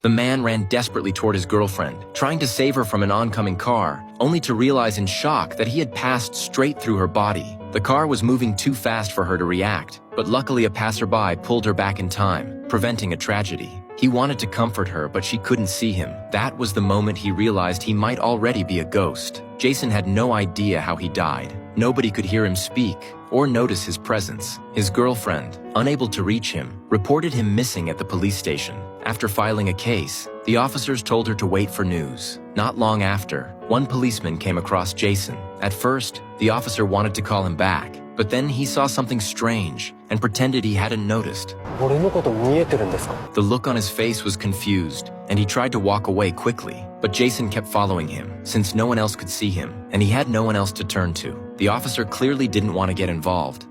The man ran desperately toward his girlfriend, trying to save her from an oncoming car, only to realize in shock that he had passed straight through her body. The car was moving too fast for her to react, but luckily a passerby pulled her back in time, preventing a tragedy. He wanted to comfort her, but she couldn't see him. That was the moment he realized he might already be a ghost. Jason had no idea how he died. Nobody could hear him speak or notice his presence. His girlfriend, unable to reach him, reported him missing at the police station. After filing a case, the officers told her to wait for news. Not long after, one policeman came across Jason. At first, the officer wanted to call him back, but then he saw something strange and pretended he hadn't noticed. The look on his face was confused, and he tried to walk away quickly, but Jason kept following him, since no one else could see him, and he had no one else to turn to. The officer clearly didn't want to get involved.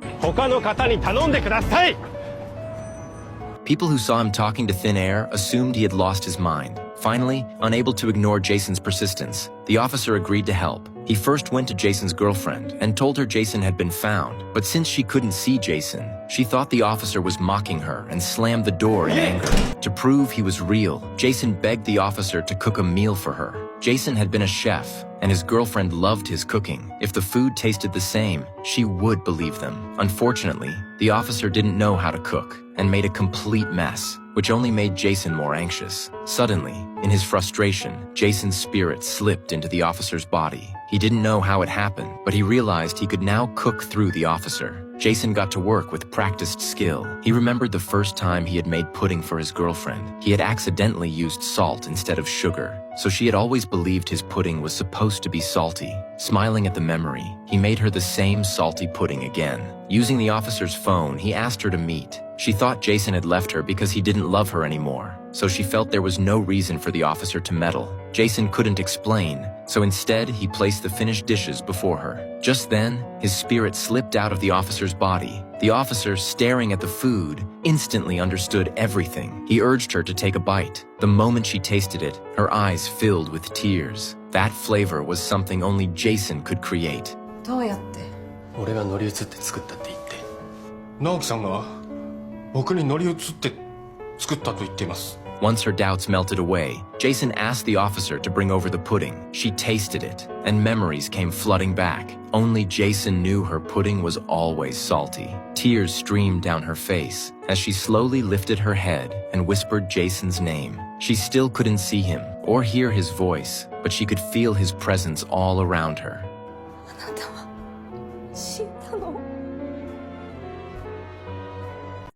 People who saw him talking to thin air assumed he had lost his mind. Finally, unable to ignore Jason's persistence, the officer agreed to help. He first went to Jason's girlfriend and told her Jason had been found, but since she couldn't see Jason, she thought the officer was mocking her and slammed the door in anger. To prove he was real, Jason begged the officer to cook a meal for her. Jason had been a chef, and his girlfriend loved his cooking. If the food tasted the same, she would believe them. Unfortunately, the officer didn't know how to cook and made a complete mess, which only made Jason more anxious. Suddenly, in his frustration, Jason's spirit slipped into the officer's body. He didn't know how it happened, but he realized he could now cook through the officer. Jason got to work with practiced skill. He remembered the first time he had made pudding for his girlfriend. He had accidentally used salt instead of sugar, so she had always believed his pudding was supposed to be salty. Smiling at the memory, he made her the same salty pudding again. Using the officer's phone, he asked her to meet. She thought Jason had left her because he didn't love her anymore, so she felt there was no reason for the officer to meddle. Jason couldn't explain, so instead he placed the finished dishes before her. Just then, his spirit slipped out of the officer's body. The officer, staring at the food, instantly understood everything. He urged her to take a bite. The moment she tasted it, her eyes filled with tears. That flavor was something only Jason could create. どうやって？俺が乗り移って作ったって言って。直樹さんが僕に乗り移って作ったと言っています。 Once her doubts melted away, Jason asked the officer to bring over the pudding. She tasted it, and memories came flooding back. Only Jason knew her pudding was always salty. Tears streamed down her face as she slowly lifted her head and whispered Jason's name. She still couldn't see him or hear his voice, but she could feel his presence all around her.